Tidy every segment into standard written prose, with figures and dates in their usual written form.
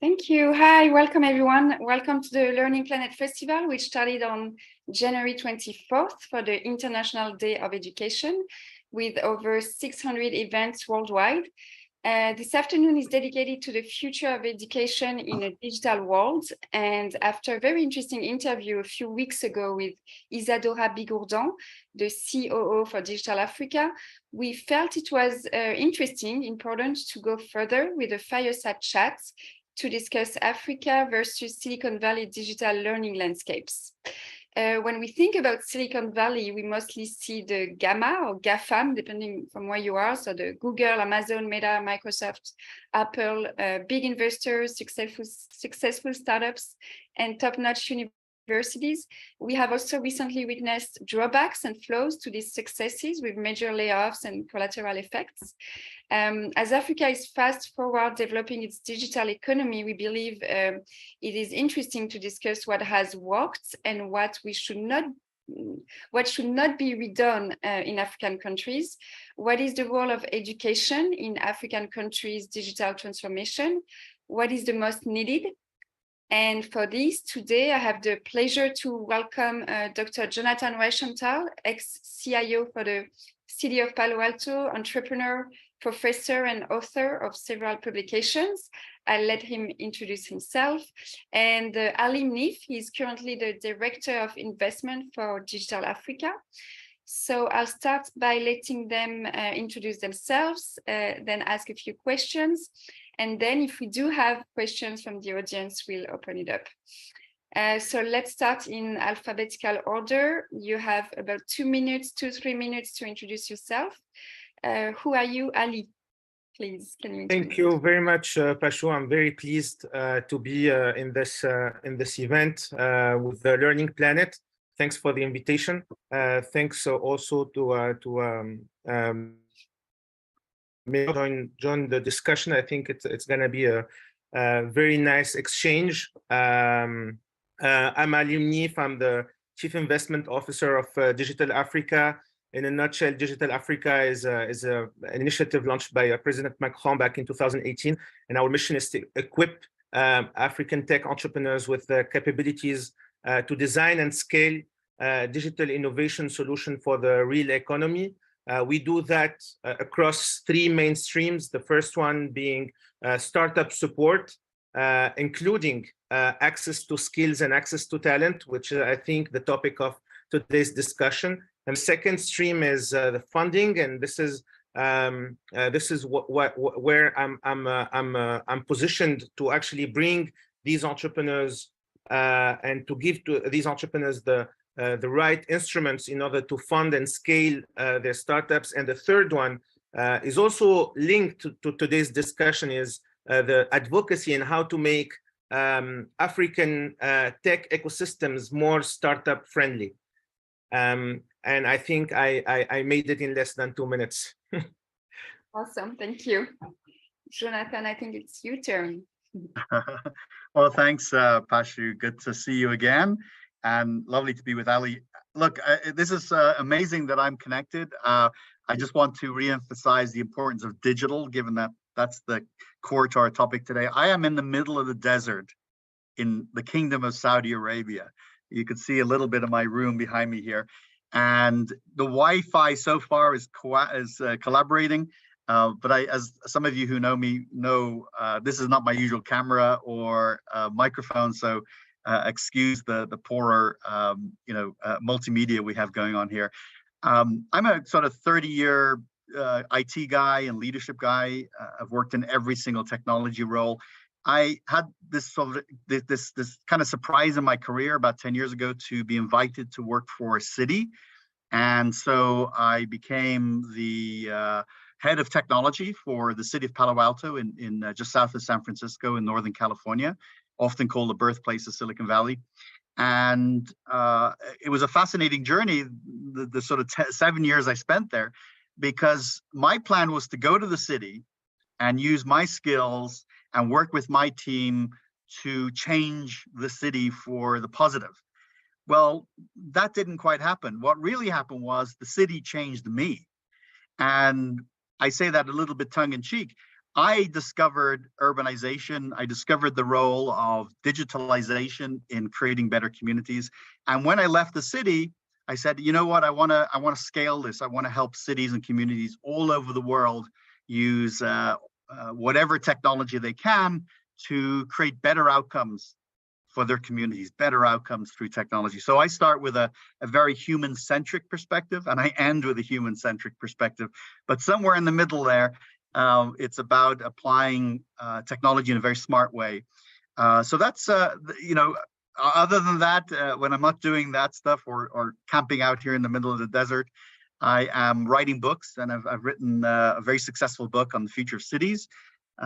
Thank you. Hi, welcome everyone. Welcome to the Learning Planet Festival, which started on January 24th for the International Day of Education with over 600 events worldwide. This afternoon is dedicated to the future of education in a digital world. And after a very interesting interview a few weeks ago with Isadora Bigourdan, the COO for Digital Africa, we felt it was important to go further with a fireside chat to discuss Africa versus Silicon Valley digital learning landscapes. When we think about Silicon Valley, we mostly see the Gamma or GAFAM, depending from where you are. So the Google, Amazon, Meta, Microsoft, Apple, big investors, successful startups, and top-notch universities. We have also recently witnessed drawbacks and flaws to these successes with major layoffs and collateral effects. As Africa is fast forward developing its digital economy, we believe it is interesting to discuss what has worked and what should not be redone in African countries. What is the role of education in African countries' digital transformation? What is the most needed? And for this, today I have the pleasure to welcome Dr. Jonathan Reichental, ex-CIO for the City of Palo Alto, entrepreneur, professor, and author of several publications. I'll let him introduce himself. And Ali Mnif, he's currently the Director of Investment for Digital Africa. So I'll start by letting them introduce themselves, then ask a few questions. And then if we do have questions from the audience, we'll open it up. So let's start in alphabetical order. You have about 2 minutes, 3 minutes to introduce yourself. Who are you, Ali? Please, can you introduce? Thank you very much, Pashu. I'm very pleased to be in this event with the Learning Planet. Thanks for the invitation. Thanks also to join the discussion. I think it's going to be a very nice exchange. I'm Ali Mnif. I'm the Chief Investment Officer of Digital Africa. In a nutshell, Digital Africa is an initiative launched by President Macron back in 2018, and our mission is to equip African tech entrepreneurs with the capabilities to design and scale digital innovation solution for the real economy. We do that across 3 main streams. The first one being startup support, including access to skills and access to talent, which is, I think, the topic of today's discussion. And the second stream is the funding, and this is where I'm positioned to actually bring these entrepreneurs and to give to these entrepreneurs the right instruments in order to fund and scale their startups. And the third one is also linked to today's discussion, is the advocacy and how to make African tech ecosystems more startup friendly. And I think I made it in less than 2 minutes. Awesome, thank you. Jonathan, I think it's your turn. Well, thanks, Pashu. Good to see you again, and lovely to be with Ali. Look, this is amazing that I'm connected. I just want to reemphasize the importance of digital, given that that's the core to our topic today. I am in the middle of the desert in the Kingdom of Saudi Arabia. You can see a little bit of my room behind me here. And the Wi-Fi so far is collaborating. But as some of you who know me know, this is not my usual camera or microphone. So excuse the poorer, multimedia we have going on here. I'm a sort of 30-year IT guy and leadership guy. I've worked in every single technology role. I had this kind of surprise in my career about 10 years ago to be invited to work for Citi. And so I became the head of technology for the City of Palo Alto in just south of San Francisco in Northern California, often called the birthplace of Silicon Valley. And it was a fascinating journey, the sort of 7 years I spent there, because my plan was to go to the city and use my skills and work with my team to change the city for the positive. Well, that didn't quite happen. What really happened was the city changed me. And I say that a little bit tongue in cheek. I discovered urbanization. I discovered the role of digitalization in creating better communities. And when I left the city, I said, you know what, I want to scale this. I want to help cities and communities all over the world use whatever technology they can to create better outcomes for their communities, better outcomes through technology. So I start with a very human-centric perspective, and I end with a human-centric perspective. But somewhere in the middle there, it's about applying technology in a very smart way. So that's, other than that, when I'm not doing that stuff or camping out here in the middle of the desert, I am writing books, and I've written a very successful book on the future of cities.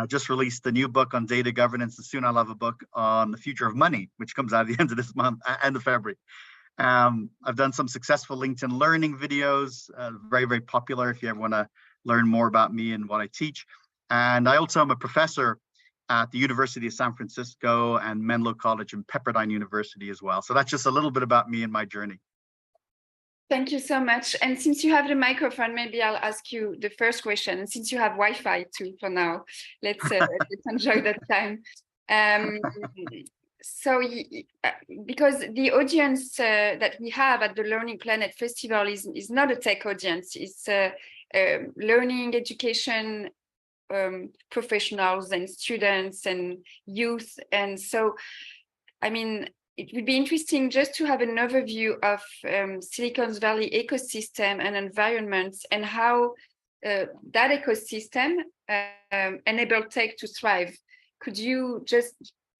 Just released a new book on data governance, and soon I'll have a book on the future of money, which comes out at the end of this month, end of February. I've done some successful LinkedIn learning videos, very, very popular if you ever want to learn more about me and what I teach. And I also am a professor at the University of San Francisco and Menlo College and Pepperdine University as well. So that's just a little bit about me and my journey. Thank you so much. And since you have the microphone, maybe I'll ask you the first question. And since you have Wi-Fi too for now, let's enjoy that time. So, because the audience that we have at the Learning Planet Festival is not a tech audience, it's learning, education, professionals and students and youth. And so, I mean, it would be interesting just to have an overview of Silicon Valley ecosystem and environment and how that ecosystem enabled tech to thrive. Could you just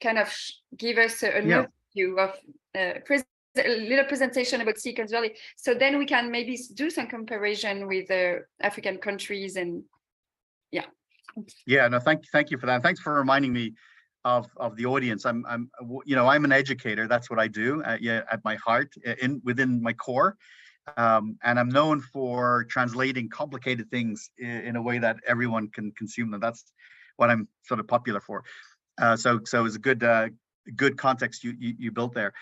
kind of give us an overview of a little presentation about Silicon Valley, so then we can maybe do some comparison with African countries and no, thank you for that. Thanks for reminding me of the audience. I'm an educator. That's what I do at my heart, within my core, and I'm known for translating complicated things in a way that everyone can consume them. That's what I'm sort of popular for. So it's a good context you built there.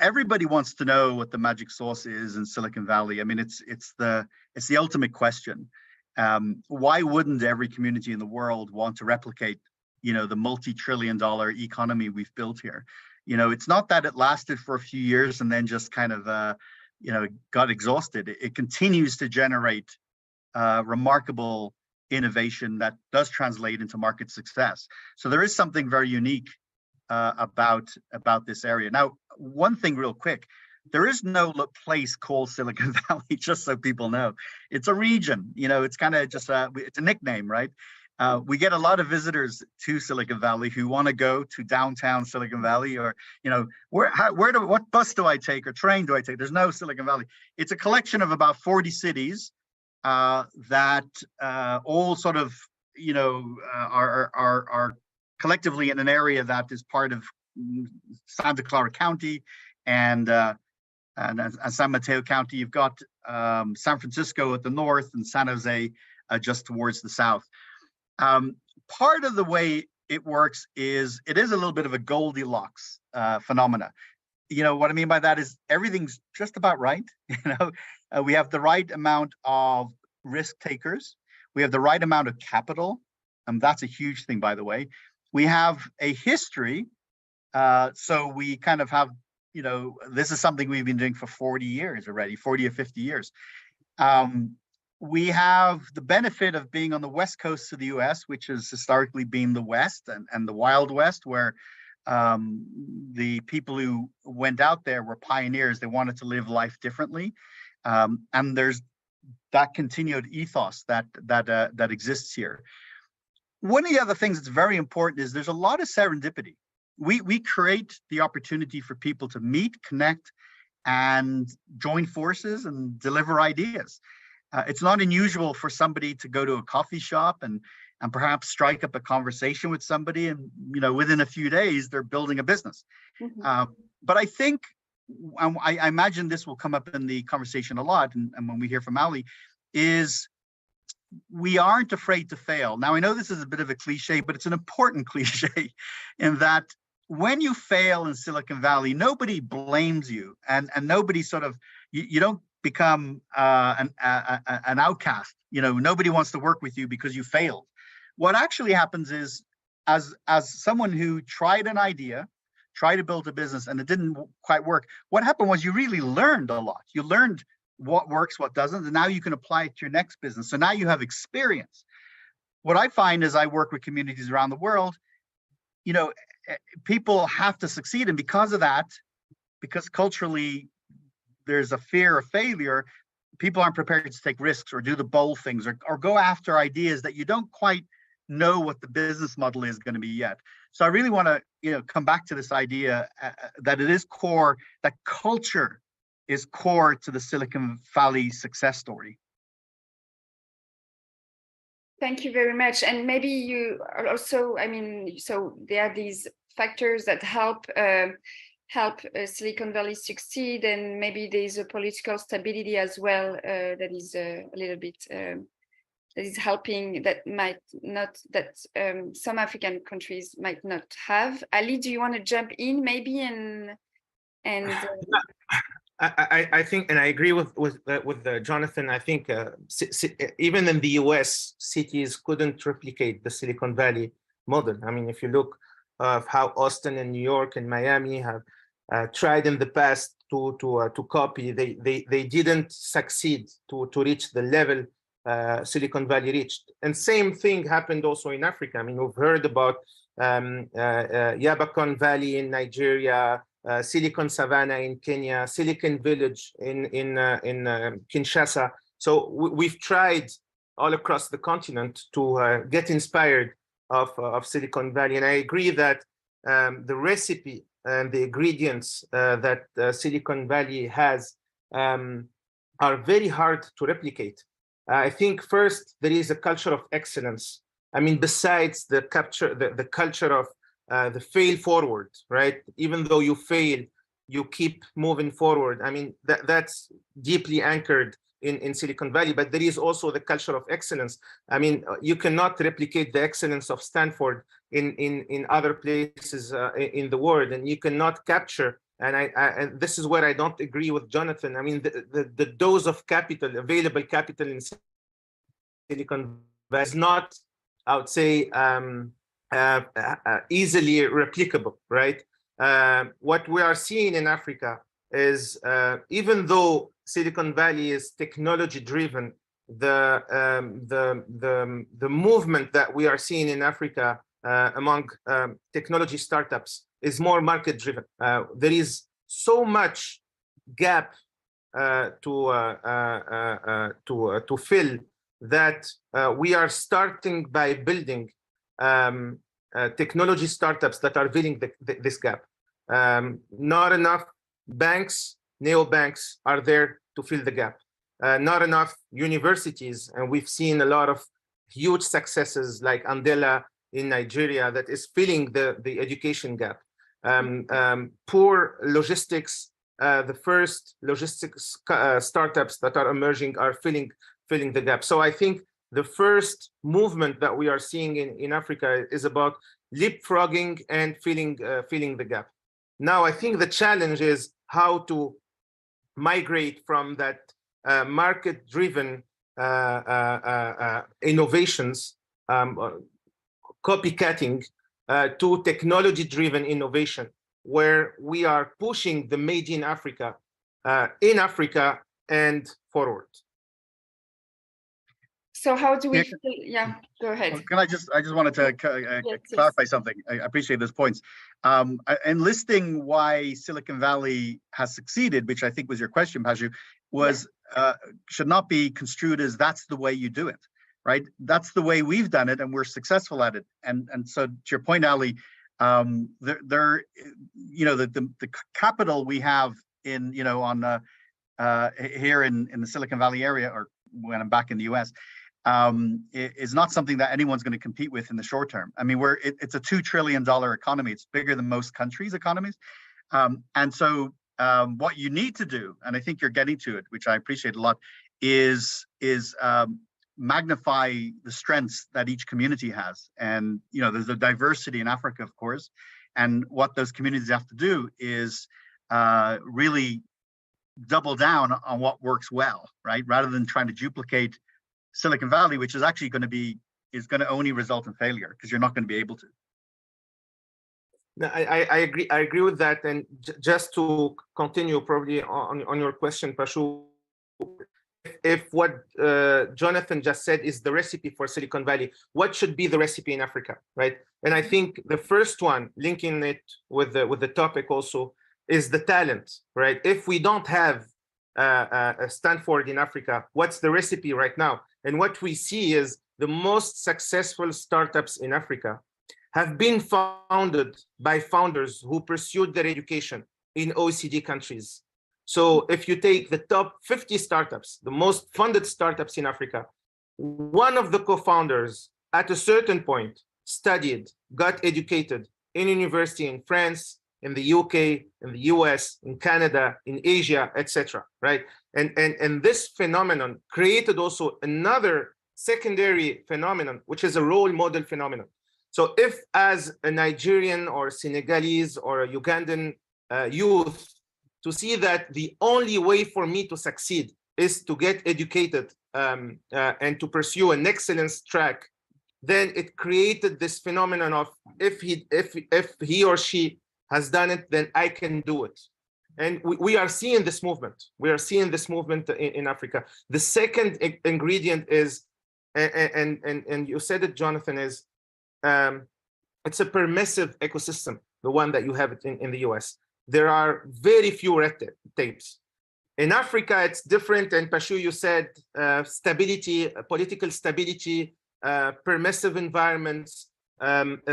Everybody wants to know what the magic sauce is in Silicon Valley. I mean, it's the ultimate question. Why wouldn't every community in the world want to replicate, the multi-trillion-dollar economy we've built here? It's not that it lasted for a few years and then just kind of, got exhausted. It continues to generate remarkable innovation that does translate into market success. So there is something very unique about this area. Now, one thing real quick, there is no place called Silicon Valley, just so people know. It's a region, it's kind of just it's a nickname, right? We get a lot of visitors to Silicon Valley who want to go to downtown Silicon Valley, or, what bus do I take or train do I take? There's no Silicon Valley. It's a collection of about 40 cities that all sort of, are collectively in an area that is part of Santa Clara County and San Mateo County. You've got San Francisco at the north and San Jose just towards the south. Part of the way it works is it is a little bit of a Goldilocks phenomena. What I mean by that is everything's just about right. We have the right amount of risk takers. We have the right amount of capital. That's a huge thing, by the way. We have a history. So we kind of have, this is something we've been doing for 40 years already, 40 or 50 years. We have the benefit of being on the west coast of the US, which has historically been the West and the Wild West, where the people who went out there were pioneers. They wanted to live life differently. And there's that continued ethos that exists here. One of the other things that's very important is there's a lot of serendipity. We create the opportunity for people to meet, connect, and join forces and deliver ideas. It's not unusual for somebody to go to a coffee shop and perhaps strike up a conversation with somebody, and within a few days they're building a business. Mm-hmm. But I think I imagine this will come up in the conversation a lot, and when we hear from Ali, is we aren't afraid to fail. Now, I know this is a bit of a cliche, but it's an important cliche in that when you fail in Silicon Valley, nobody blames you, and nobody sort of, you don't become an outcast. Nobody wants to work with you because you failed. what actually happens is, as someone who tried an idea, tried to build a business, and it didn't quite work, what happened was you really learned a lot. You learned what works, what doesn't, and now you can apply it to your next business. So now you have experience. What I find as I work with communities around the world, you know, people have to succeed, and because of that, because culturally there's a fear of failure, people aren't prepared to take risks or do the bold things or go after ideas that you don't quite know what the business model is going to be yet. So I really want to, you know, come back to this idea that it is core, that culture is core to the Silicon Valley success story. Thank you very much. And maybe you also, I mean, so there are these factors that help Silicon Valley succeed, and maybe there's a political stability as well that is a little bit that is helping, that might not, that some African countries might not have. Ali, do you want to jump in maybe and I think, and I agree with Jonathan. I think even in the US, cities couldn't replicate the Silicon Valley model. I mean, if you look of how Austin and New York and Miami have tried in the past to copy, they didn't succeed to reach the level Silicon Valley reached. And same thing happened also in Africa. I mean, we've heard about Yabacon Valley in Nigeria, Silicon Savannah in Kenya, Silicon Village in Kinshasa. So we've tried all across the continent to get inspired of Silicon Valley. And I agree that the recipe and the ingredients that Silicon Valley has are very hard to replicate. I think first, there is a culture of excellence. I mean, besides the culture of the fail forward, right? Even though you fail, you keep moving forward. I mean, that's deeply anchored in Silicon Valley, but there is also the culture of excellence. I mean, you cannot replicate the excellence of Stanford in other places in the world, and you cannot capture. And this is where I don't agree with Jonathan. I mean, the dose of capital, available capital in Silicon Valley is not, I would say, easily replicable, right? What we are seeing in Africa is, even though Silicon Valley is technology-driven, the movement that we are seeing in Africa among technology startups is more market-driven. There is so much gap to fill that we are starting by building technology startups that are filling this gap. Not enough banks, neobanks are there to fill the gap. Not enough universities, and we've seen a lot of huge successes like Andela in Nigeria that is filling the education gap. Poor logistics, the first logistics startups that are emerging are filling the gap. So I think the first movement that we are seeing in Africa is about leapfrogging and filling the gap. Now, I think the challenge is how to migrate from that market-driven innovations, copycatting, to technology-driven innovation, where we are pushing the made in Africa and forward. So how do we? Yeah, go ahead. Well, I just wanted to clarify something. I appreciate those points. Enlisting why Silicon Valley has succeeded, which I think was your question, Paju, was should not be construed as that's the way you do it, right? That's the way we've done it, and we're successful at it. And so to your point, Ali, the capital we have in here in the Silicon Valley area, or when I'm back in the US, is not something that anyone's going to compete with in the short term. I mean, it's a $2 trillion economy. It's bigger than most countries' economies. And so what you need to do, and I think you're getting to it, which I appreciate a lot, is magnify the strengths that each community has. And, there's a diversity in Africa, of course. And what those communities have to do is really double down on what works well, right? Rather than trying to duplicate Silicon Valley, which is actually going to be is going to only result in failure because you're not going to be able to. No, I agree. I agree with that. And just to continue, probably on your question, Pashu, if what Jonathan just said is the recipe for Silicon Valley, what should be the recipe in Africa, right? And I think the first one, linking it with the topic also, is the talent, right? If we don't have a Stanford in Africa, what's the recipe right now? And what we see is the most successful startups in Africa have been founded by founders who pursued their education in OECD countries. So if you take the top 50 startups, the most funded startups in Africa, one of the co-founders at a certain point studied, got educated in university in France, in the UK, in the US, in Canada, in Asia, etc. Right? And this phenomenon created also another secondary phenomenon, which is a role model phenomenon. So if as a Nigerian or Senegalese or a Ugandan youth, to see that the only way for me to succeed is to get educated and to pursue an excellence track, then it created this phenomenon of if he or she has done it, then I can do it. And we are seeing this movement. We are seeing this movement in Africa. The second ingredient is, and you said it, Jonathan, is it's a permissive ecosystem, the one that you have in the US. There are very few red tapes. In Africa, it's different. And Pashu, you said stability, political stability, permissive environments,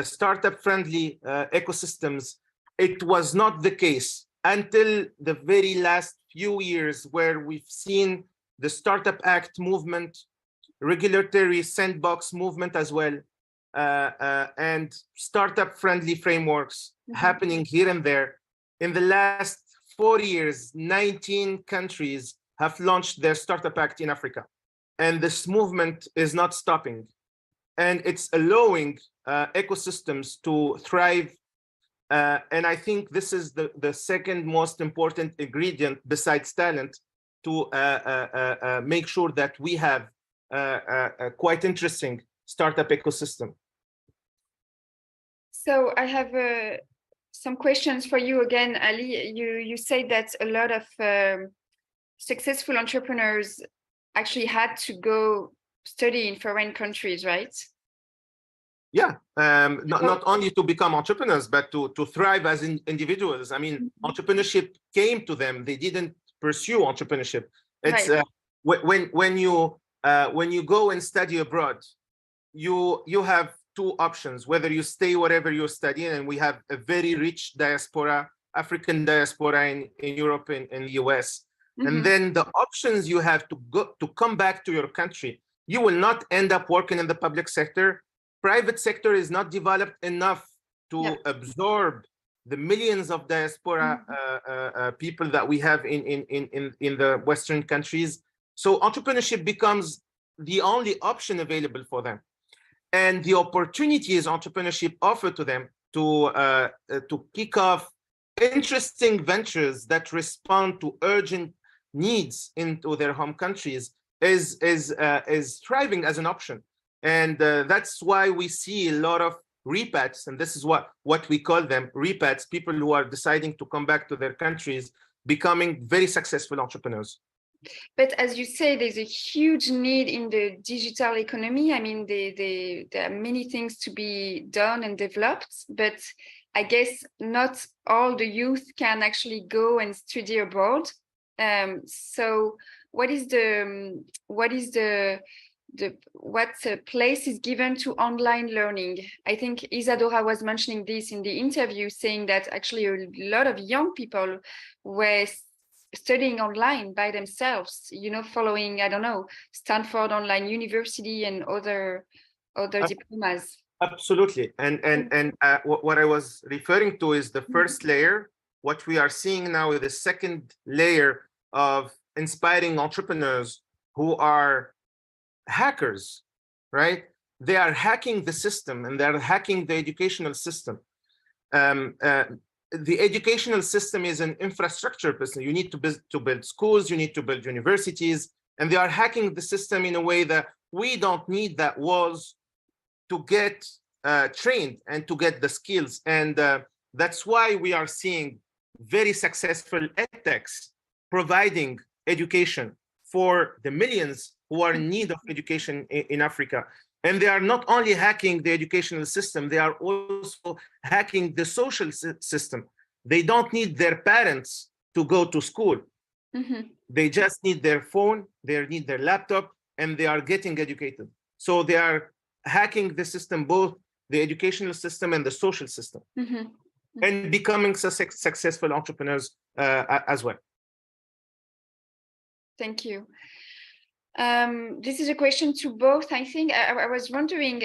startup-friendly ecosystems. It was not the case until the very last few years, where we've seen the Startup Act movement, regulatory sandbox movement as well, and startup-friendly frameworks happening here and there. In the last 4 years, 19 countries have launched their Startup Act in Africa. And this movement is not stopping. And it's allowing ecosystems to thrive. And I think this is the second most important ingredient besides talent to make sure that we have a quite interesting startup ecosystem. So I have some questions for you again, Ali. You say that a lot of successful entrepreneurs actually had to go study in foreign countries, right? Yeah, not only to become entrepreneurs, but to thrive as individuals. I mean, entrepreneurship came to them. They didn't pursue entrepreneurship. It's right. When you go and study abroad, you have two options, whether you stay wherever you're studying, and we have a very rich diaspora, African diaspora in Europe and in the US. And then the options you have to come back to your country. You will not end up working in the public sector. Private sector is not developed enough to absorb the millions of diaspora people that we have in the Western countries. So entrepreneurship becomes the only option available for them. And the opportunities entrepreneurship offer to them to kick off interesting ventures that respond to urgent needs into their home countries is thriving as an option. And that's why we see a lot of repats, and this is what we call them, repats, people who are deciding to come back to their countries, becoming very successful entrepreneurs. But as you say, there's a huge need in the digital economy. I mean, there are many things to be done and developed, but I guess not all the youth can actually go and study abroad. So what place is given to online learning? I think Isadora was mentioning this in the interview, saying that actually a lot of young people were studying online by themselves, following, I don't know, Stanford Online University and other diplomas. Absolutely. And what I was referring to is the first layer. What we are seeing now is the second layer of inspiring entrepreneurs who are hackers, right? They are hacking the system, and they're hacking the educational system. The educational system is an infrastructure person. You need to build schools, you need to build universities, and they are hacking the system in a way that we don't need that walls to get trained and to get the skills. And that's why we are seeing very successful edtechs providing education for the millions who are in need of education in Africa. And they are not only hacking the educational system, they are also hacking the social system. They don't need their parents to go to school. They just need their phone, they need their laptop, and they are getting educated. So they are hacking the system, both the educational system and the social system, and becoming successful entrepreneurs as well. Thank you. This is a question to both. I think I was wondering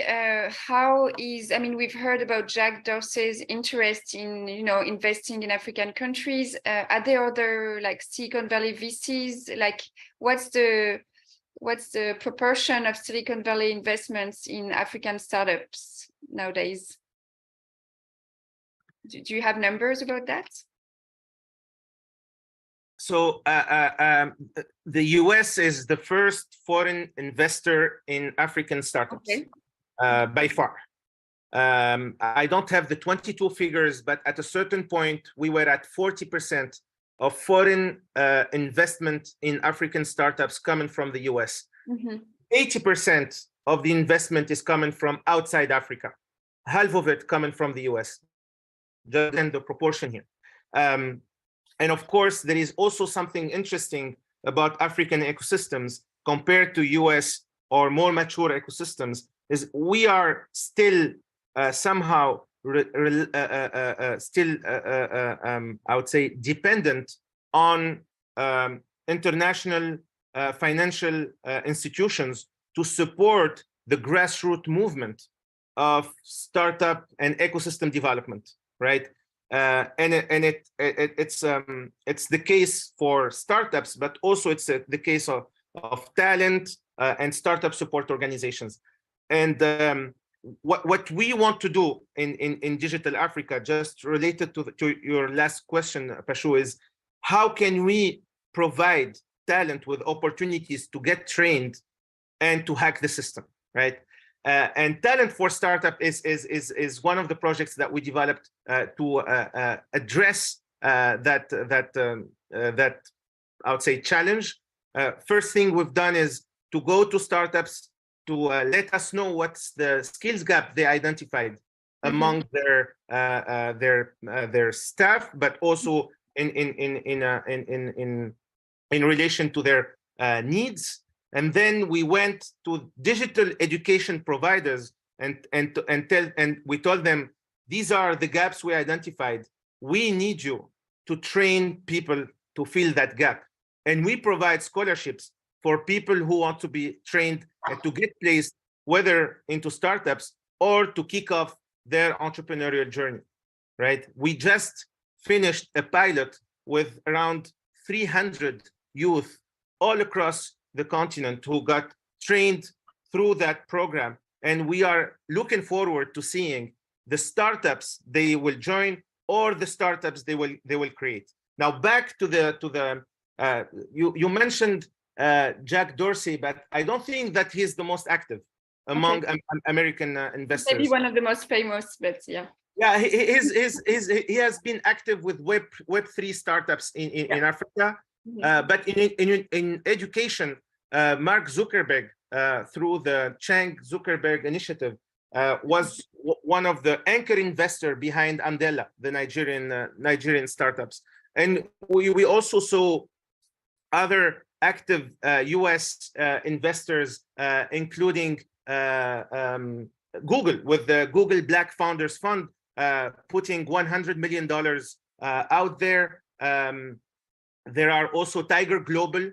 how is, I mean, we've heard about Jack Dorsey's interest in, investing in African countries. Are there other like Silicon Valley VCs? Like what's the proportion of Silicon Valley investments in African startups nowadays? Do you have numbers about that? So the US is the first foreign investor in African startups, by far. I don't have the 22 figures, but at a certain point, we were at 40% of foreign investment in African startups coming from the US. 80% of the investment is coming from outside Africa, half of it coming from the US. Just in the proportion here. And of course, there is also something interesting about African ecosystems compared to US or more mature ecosystems, is we are still somehow I would say dependent on international financial institutions to support the grassroots movement of startup and ecosystem development, right? It's the case for startups, but also it's the case of talent and startup support organizations. And what we want to do in Digital Africa, just related to your last question, Pashu, is how can we provide talent with opportunities to get trained and to hack the system, right? And Talent for Startup is one of the projects that we developed to address that I would say challenge. First thing we've done is to go to startups to let us know what's the skills gap they identified among their staff, but also in relation to their needs. And then we went to digital education providers and we told them, these are the gaps we identified. We need you to train people to fill that gap. And we provide scholarships for people who want to be trained and to get placed, whether into startups or to kick off their entrepreneurial journey, right? We just finished a pilot with around 300 youth all across the continent who got trained through that program. And we are looking forward to seeing the startups they will join or the startups they will create. Now back to the you mentioned Jack Dorsey, but I don't think that he's the most active among American investors. Maybe one of the most famous, but yeah. Yeah, he has been active with Web3 startups in Africa. But in education, Mark Zuckerberg, through the Chang Zuckerberg Initiative, was one of the anchor investor behind Andela, the Nigerian startups. And we also saw other active US investors, including Google, with the Google Black Founders Fund, putting $100 million out there. There are also Tiger Global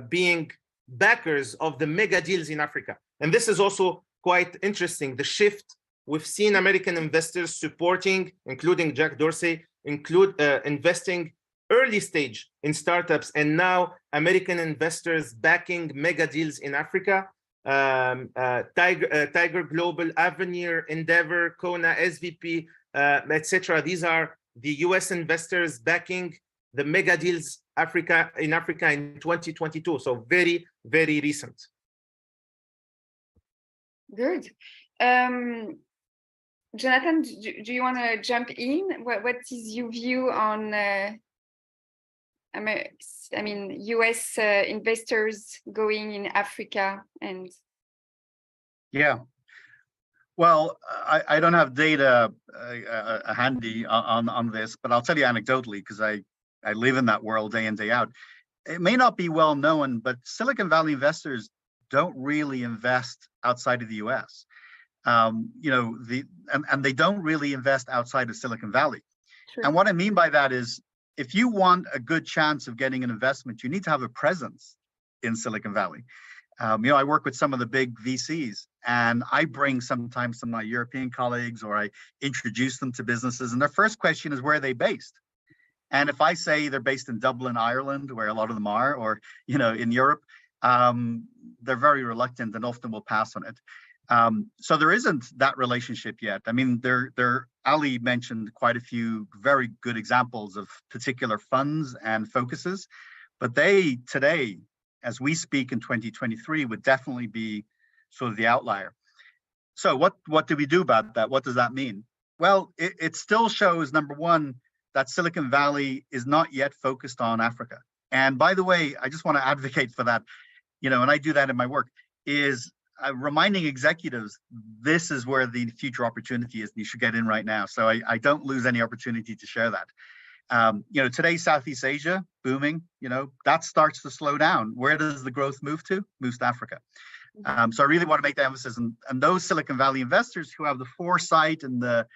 being backers of the mega deals in Africa. And this is also quite interesting. The shift we've seen American investors supporting, including Jack Dorsey, investing early stage in startups, and now American investors backing mega deals in Africa. Tiger Global, Avenir, Endeavor, Kona, SVP, etc. These are the US investors backing the mega deals in Africa in 2022. So very, very recent. Good. Jonathan, do you want to jump in? What is your view on, US investors going in Africa and? Yeah. Well, I don't have data handy on this, but I'll tell you anecdotally, because I live in that world day in, day out. It may not be well known, but Silicon Valley investors don't really invest outside of the US. And they don't really invest outside of Silicon Valley. True. And what I mean by that is, if you want a good chance of getting an investment, you need to have a presence in Silicon Valley. I work with some of the big VCs, and I bring sometimes some of my European colleagues, or I introduce them to businesses, and their first question is, where are they based? And if I say they're based in Dublin, Ireland, where a lot of them are, or in Europe, they're very reluctant and often will pass on it. So there isn't that relationship yet. I mean, Ali mentioned quite a few very good examples of particular funds and focuses, but they today, as we speak in 2023, would definitely be sort of the outlier. So what do we do about that? What does that mean? Well, it still shows, number one, that Silicon Valley is not yet focused on Africa. And by the way, I just want to advocate for that, and I do that in my work, is reminding executives, this is where the future opportunity is. You should get in right now. So I don't lose any opportunity to share that. Today, Southeast Asia, booming, that starts to slow down. Where does the growth move to? Moves to Africa. So I really want to make the emphasis, and those Silicon Valley investors who have the foresight and the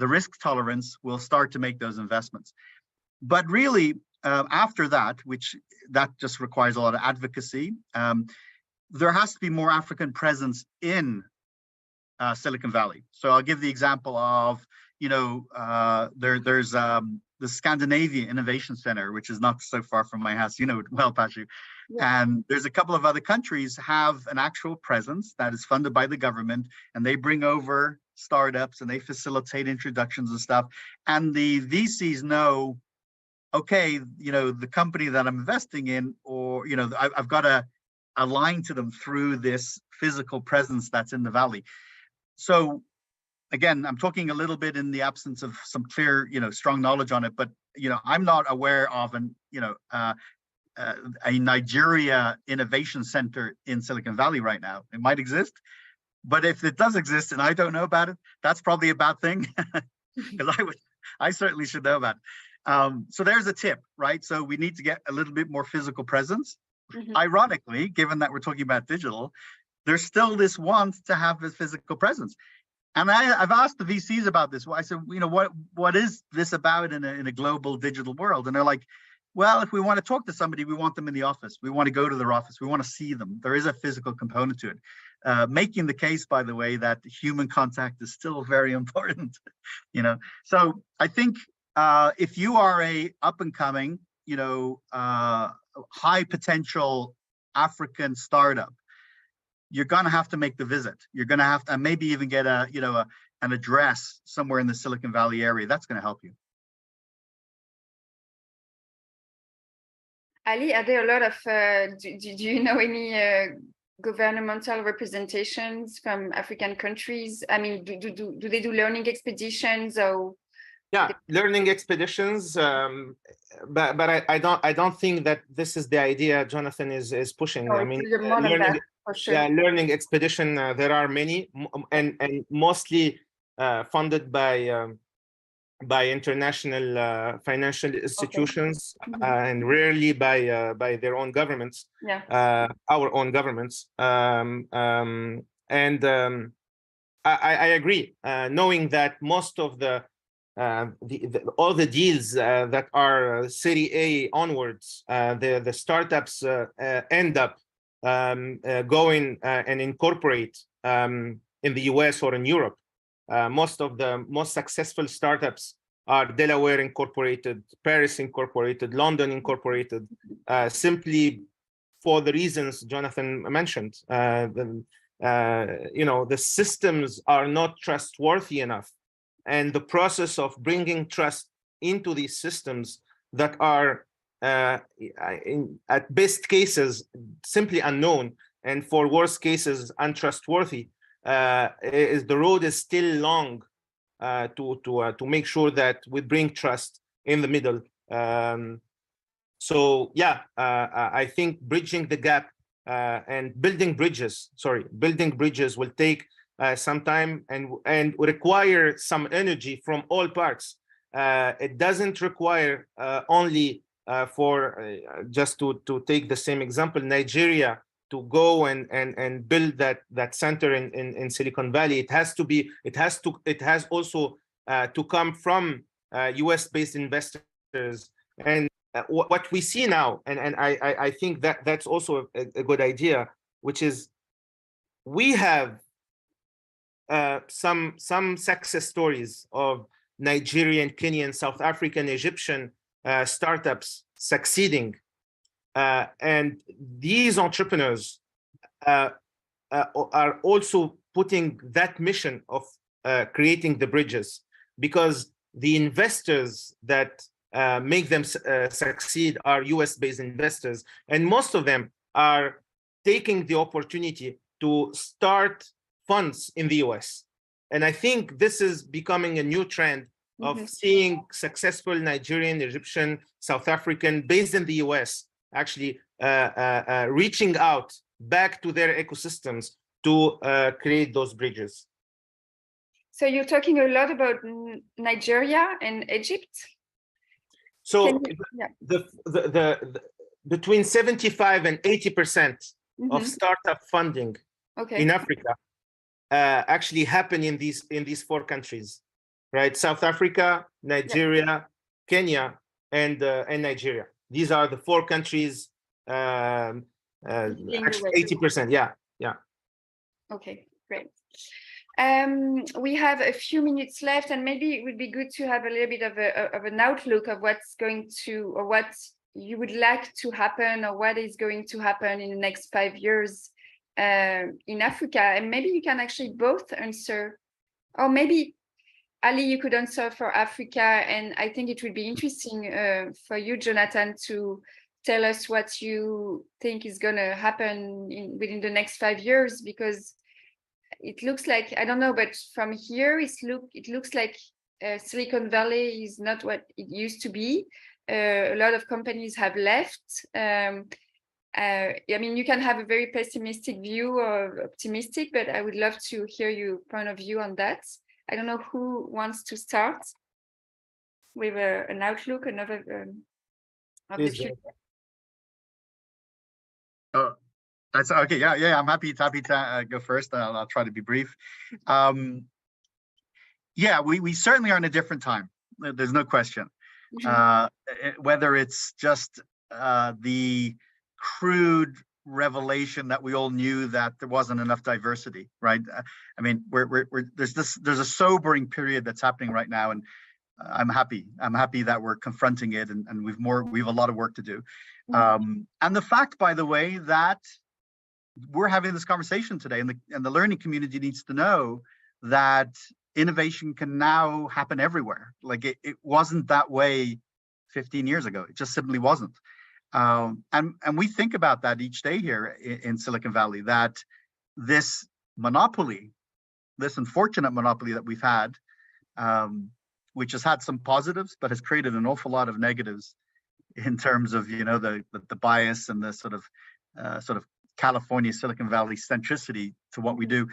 risk tolerance will start to make those investments. But really, after that, that just requires a lot of advocacy, there has to be more African presence in Silicon Valley. So I'll give the example of, there's the Scandinavia Innovation Center, which is not so far from my house, well, Pashu. Yeah. And there's a couple of other countries have an actual presence that is funded by the government, and they bring over startups and they facilitate introductions and stuff. And the VCs know, okay, the company that I'm investing in, or, I've got to align to them through this physical presence that's in the Valley. So again, I'm talking a little bit in the absence of some clear, strong knowledge on it, but, I'm not aware of a Nigeria innovation center in Silicon Valley right now. It might exist, but if it does exist and I don't know about it, that's probably a bad thing, because I certainly should know about it. So there's a tip, right? So we need to get a little bit more physical presence. Mm-hmm. Ironically, given that we're talking about digital, there's still this want to have this physical presence. And I've asked the VCs about this. I said, what is this about in a global digital world? And they're like, well, if we want to talk to somebody, we want them in the office. We want to go to their office. We want to see them. There is a physical component to it. Making the case, by the way, that human contact is still very important. So I think if you are a up and coming, high potential African startup, you're going to have to make the visit. You're going to have to maybe even get an address somewhere in the Silicon Valley area. That's going to help you. Ali, are there a lot of, do you know any governmental representations from African countries? I mean, do they do learning expeditions or? Yeah, learning expeditions, but I don't think that this is the idea Jonathan is pushing. Oh, I mean, learning, for sure. Yeah, learning expedition. There are many, and mostly funded by international financial institutions, okay. Mm-hmm. And rarely by their own governments. Yeah, our own governments. I agree. Knowing that most of all the deals that are Series A onwards, the startups end up going and incorporate in the US or in Europe. Most of the most successful startups are Delaware incorporated, Paris incorporated, London incorporated, simply for the reasons Jonathan mentioned. The systems are not trustworthy enough. And the process of bringing trust into these systems that are, at best cases, simply unknown, and for worst cases, untrustworthy, the road is still long to make sure that we bring trust in the middle. So yeah, I think bridging the gap and building bridges will take some time and require some energy from all parts. It doesn't require only for just to take the same example, Nigeria, to go and build that center in Silicon Valley. It has also to come from US-based investors. And what we see now, and I think that's also a good idea, which is we have some success stories of Nigerian, Kenyan, South African, Egyptian startups succeeding. And these entrepreneurs are also putting that mission of creating the bridges, because the investors that make them succeed are US-based investors, and most of them are taking the opportunity to start funds in the US. And I think this is becoming a new trend of seeing successful Nigerian, Egyptian, South African based in the US actually reaching out back to their ecosystems to create those bridges. So you're talking a lot about Nigeria and Egypt. So the between 75 and 80% of startup funding in Africa actually happen in these four countries, right? South Africa, Nigeria, Kenya, and Nigeria. These are the four countries. Actually, 80%. Yeah. Okay, great. We have a few minutes left, and maybe it would be good to have a little bit of an outlook of what's going to, or what you would like to happen, or what is going to happen in the next 5 years in Africa. And maybe you can actually both answer, or maybe Ali, you could answer for Africa, and I think it would be interesting for you, Jonathan, to tell us what you think is going to happen within the next 5 years, because it looks like, I don't know, but from here it looks like Silicon Valley is not what it used to be. A lot of companies have left. I mean, you can have a very pessimistic view or optimistic, but I would love to hear your point of view on that. I don't know who wants to start with an outlook, another of the future. Oh, that's okay. Yeah. I'm happy to go first. I'll try to be brief. Yeah, we certainly are in a different time. There's no question. Whether it's just the crude revelation that we all knew that there wasn't enough diversity, right? I mean, there's a sobering period that's happening right now, and I'm happy that we're confronting it, and we've a lot of work to do. And the fact, by the way, that we're having this conversation today, and the learning community needs to know that innovation can now happen everywhere. Like it wasn't that way 15 years ago. It just simply wasn't. And we think about that each day here in Silicon Valley, that this monopoly, this unfortunate monopoly that we've had, which has had some positives, but has created an awful lot of negatives in terms of, the bias and the sort of California, Silicon Valley centricity to what we do.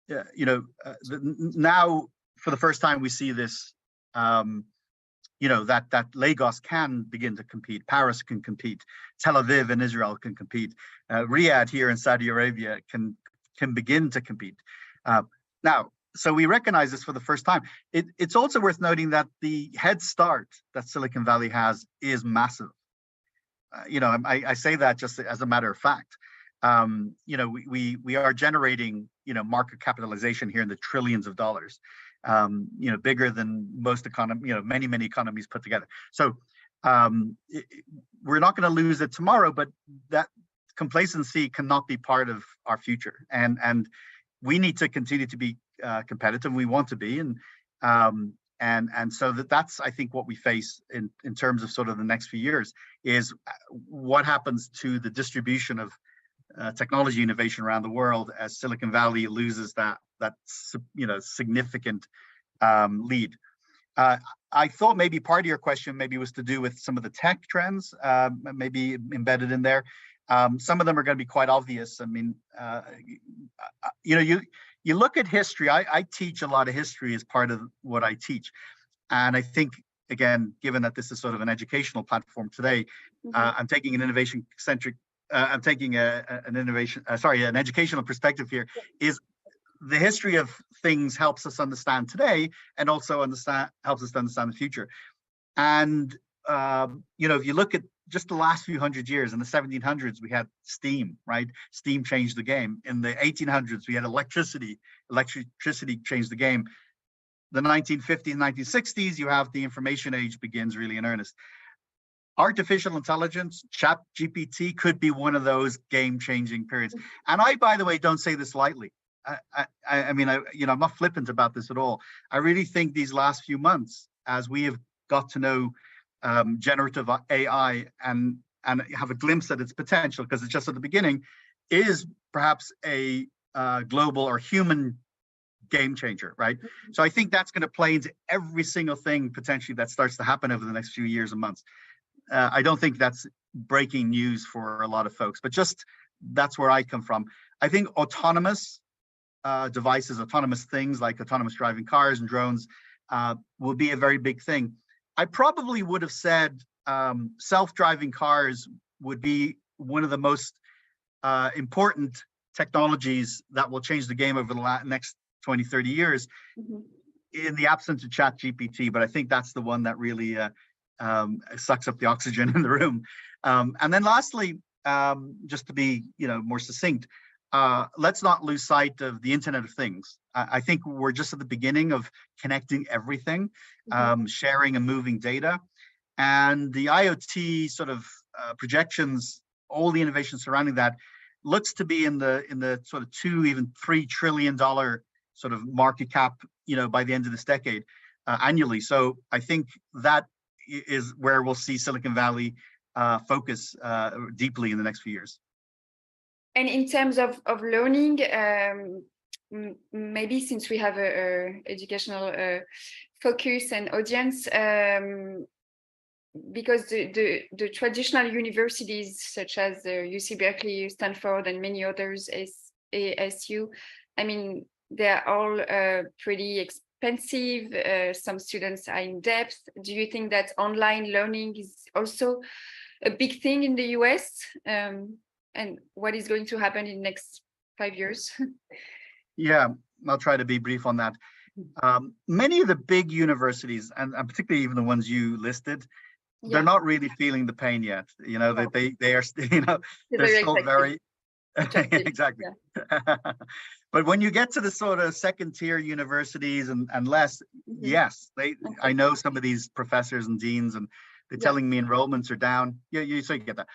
Now, for the first time, we see this, that Lagos can begin to compete, Paris can compete, Tel Aviv in Israel can compete, Riyadh here in Saudi Arabia can begin to compete. Now, so we recognize this for the first time. It's also worth noting that the head start that Silicon Valley has is massive. I say that just as a matter of fact. We are generating, market capitalization here in the trillions of dollars, bigger than most many economies put together. So we're not going to lose it tomorrow, but that complacency cannot be part of our future. And we need to continue to be competitive. We want to be, and so that's, I think, what we face in terms of sort of the next few years is what happens to the distribution of technology innovation around the world as Silicon Valley loses that significant lead. I thought maybe part of your question maybe was to do with some of the tech trends, maybe embedded in there. Some of them are going to be quite obvious. I mean, you look at history. I teach a lot of history as part of what I teach, and I think, again, given that this is sort of an educational platform today, I'm taking an innovation-centric. I'm taking an educational perspective here. Is the history of things helps us understand today, and also helps us to understand the future. And if you look at just the last few hundred years, in the 1700s, we had steam, right? Steam changed the game. In the 1800s, we had electricity. Electricity changed the game. The 1950s, 1960s, you have the information age begins really in earnest. Artificial intelligence, ChatGPT could be one of those game-changing periods. And I, by the way, don't say this lightly. I mean, I'm not flippant about this at all. I really think these last few months, as we have got to know generative AI and have a glimpse at its potential, because it's just at the beginning, is perhaps a global or human game changer, right? So I think that's going to play into every single thing potentially that starts to happen over the next few years and months. I don't think that's breaking news for a lot of folks, but just that's where I come from. I think autonomous devices, autonomous things like autonomous driving cars and drones will be a very big thing. I probably would have said self-driving cars would be one of the most important technologies that will change the game over the next 20, 30 years in the absence of ChatGPT. But I think that's the one that really sucks up the oxygen in the room. And then lastly, just to be more succinct, let's not lose sight of the Internet of Things. I think we're just at the beginning of connecting everything, sharing and moving data, and the IoT sort of projections, all the innovation surrounding that, looks to be in the sort of $2, even $3 trillion sort of market cap, by the end of this decade annually. So I think that is where we'll see Silicon Valley focus deeply in the next few years. And in terms of learning, maybe since we have a educational focus and audience, because the traditional universities such as UC Berkeley, Stanford, and many others, ASU, I mean, they're all pretty expensive. Some students are in debt. Do you think that online learning is also a big thing in the US? And what is going to happen in the next 5 years? Yeah, I'll try to be brief on that. Many of the big universities, and particularly even the ones you listed, they're not really feeling the pain yet. They are, they're still very exactly. Yeah. But when you get to the sort of second tier universities and less, yes, I know some of these professors and deans, and they're telling me enrollments are down. So you get that.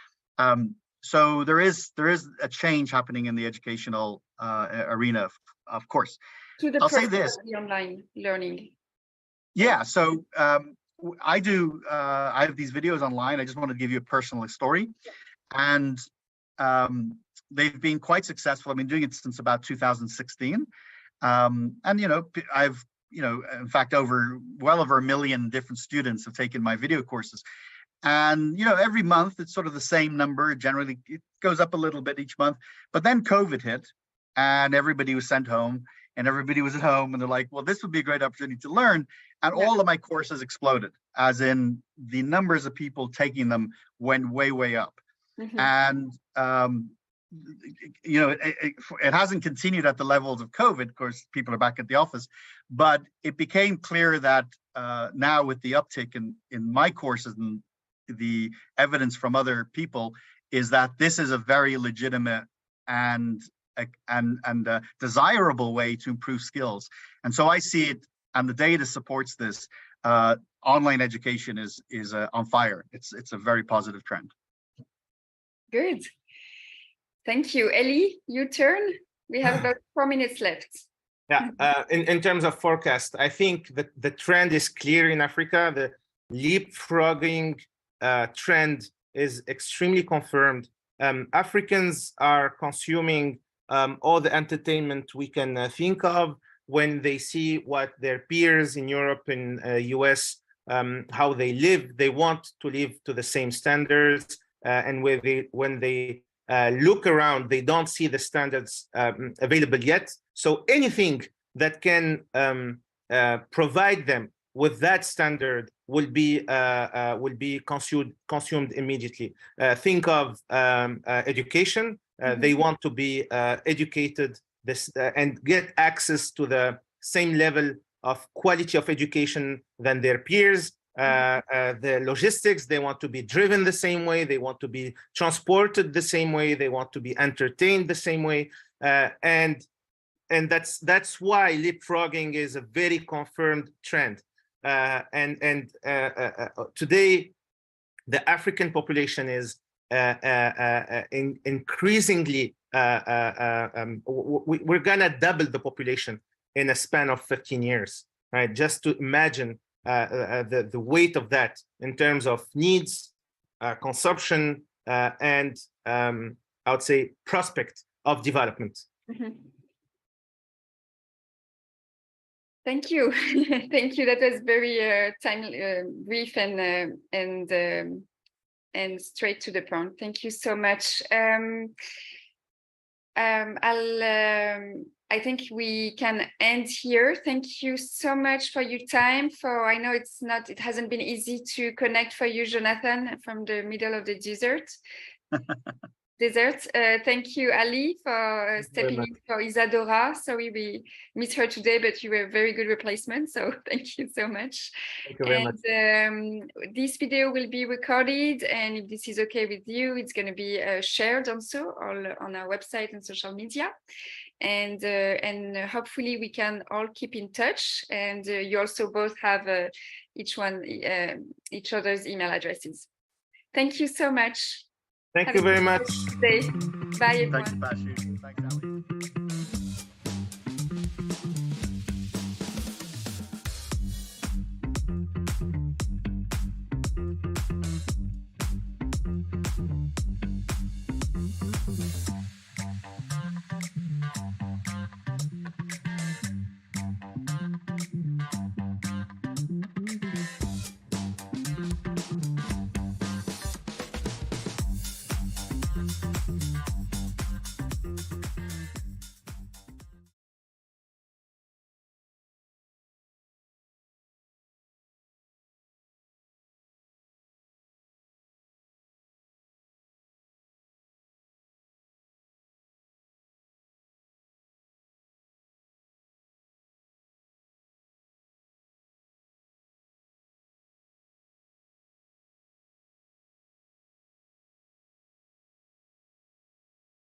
So there is a change happening in the educational arena, of course. I'll say this: the online learning. Yeah. So I have these videos online. I just want to give you a personal story, and they've been quite successful. I've been doing it since about 2016, and I've in fact well over 1 million different students have taken my video courses. And every month it's sort of the same number. Generally, it goes up a little bit each month. But then COVID hit, and everybody was sent home, and everybody was at home, and they're like, "Well, this would be a great opportunity to learn." And all of my courses exploded, as in the numbers of people taking them went way, way up. And it hasn't continued at the levels of COVID. Of course, people are back at the office, but it became clear that now with the uptick in my courses and the evidence from other people is that this is a very legitimate and desirable way to improve skills. And so I see it, and the data supports this. Online education is on fire. It's a very positive trend. Good. Thank you. Ellie, your turn. We have about 4 minutes left. Yeah, in terms of forecast, I think that the trend is clear in Africa. The leapfrogging trend is extremely confirmed. Africans are consuming all the entertainment we can think of. When they see what their peers in Europe and US, how they live, they want to live to the same standards. And when they look around, they don't see the standards available yet. So anything that can provide them with that standard will be consumed immediately. Think of education. They want to be educated and get access to the same level of quality of education than their peers. The logistics, they want to be driven the same way, they want to be transported the same way, they want to be entertained the same way, and that's why leapfrogging is a very confirmed trend. Today, the African population is increasingly, we're gonna double the population in a span of 15 years, right? Just to imagine the weight of that in terms of needs, consumption, and I would say prospect of development. Mm-hmm. Thank you. Thank you. That was very brief and straight to the point. Thank you so much. I think we can end here. Thank you so much for your time. I know it hasn't been easy to connect for you, Jonathan, from the middle of the desert. Thank you, Ali, for stepping in for Isadora. Sorry we missed her today, but you were a very good replacement. So thank you so much. Thank you very much. This video will be recorded, and if this is okay with you, it's going to be shared also on our website and social media. And hopefully we can all keep in touch. And you also both have each other's email addresses. Thank you so much. Thank you very much. Bye, everyone. Thanks, Bashu. Thanks, Ali.